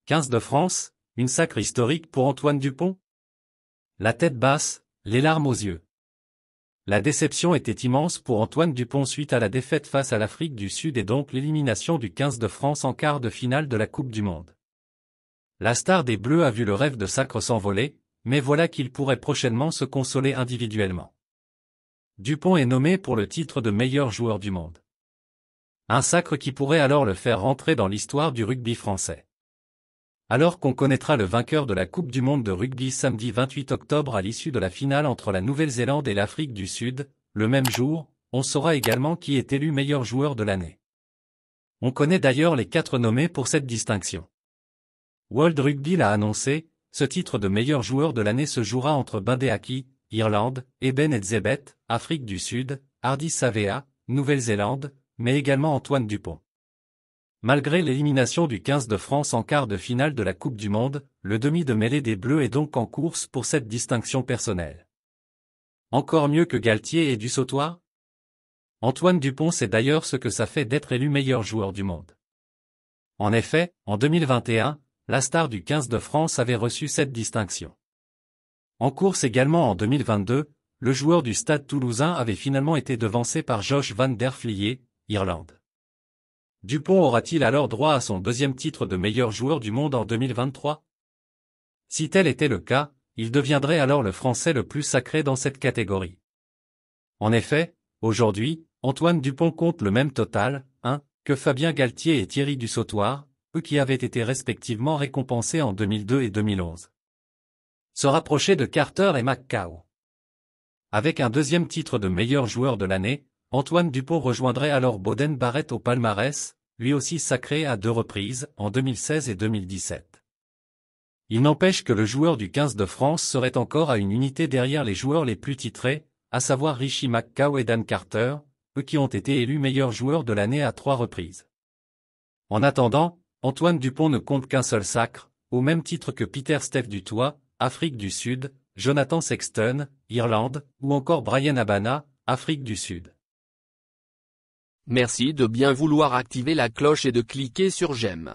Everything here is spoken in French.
15 de France, une sacre historique pour Antoine Dupont? La tête basse, les larmes aux yeux. La déception était immense pour Antoine Dupont suite à la défaite face à l'Afrique du Sud et donc l'élimination du 15 de France en quart de finale de la Coupe du Monde. La star des Bleus a vu le rêve de sacre s'envoler, mais voilà qu'il pourrait prochainement se consoler individuellement. Dupont est nommé pour le titre de meilleur joueur du monde. Un sacre qui pourrait alors le faire rentrer dans l'histoire du rugby français. Alors qu'on connaîtra le vainqueur de la Coupe du Monde de rugby samedi 28 octobre à l'issue de la finale entre la Nouvelle-Zélande et l'Afrique du Sud, le même jour, on saura également qui est élu meilleur joueur de l'année. On connaît d'ailleurs les 4 nommés pour cette distinction. World Rugby l'a annoncé, ce titre de meilleur joueur de l'année se jouera entre Bundee Aki, Irlande, Eben Etzebeth, Afrique du Sud, Ardie Savea, Nouvelle-Zélande, mais également Antoine Dupont. Malgré l'élimination du 15 de France en quart de finale de la Coupe du Monde, le demi de mêlée des Bleus est donc en course pour cette distinction personnelle. Encore mieux que Galtier et Dussautoir? Antoine Dupont sait d'ailleurs ce que ça fait d'être élu meilleur joueur du monde. En effet, en 2021, la star du 15 de France avait reçu cette distinction. En course également en 2022, le joueur du Stade Toulousain avait finalement été devancé par Josh van der Flier, Irlande. Dupont aura-t-il alors droit à son deuxième titre de meilleur joueur du monde en 2023? Si tel était le cas, il deviendrait alors le Français le plus sacré dans cette catégorie. En effet, aujourd'hui, Antoine Dupont compte le même total, que Fabien Galtier et Thierry Dussautoir, eux qui avaient été respectivement récompensés en 2002 et 2011. Se rapprocher de Carter et McCaw. Avec un deuxième titre de meilleur joueur de l'année, Antoine Dupont rejoindrait alors Beauden Barrett au palmarès, lui aussi sacré à 2 reprises, en 2016 et 2017. Il n'empêche que le joueur du 15 de France serait encore à une unité derrière les joueurs les plus titrés, à savoir Richie McCaw et Dan Carter, eux qui ont été élus meilleurs joueurs de l'année à 3 reprises. En attendant, Antoine Dupont ne compte qu'un seul sacre, au même titre que Peter Steph Dutoit, Afrique du Sud, Jonathan Sexton, Irlande, ou encore Bryan Habana, Afrique du Sud. Merci de bien vouloir activer la cloche et de cliquer sur j'aime.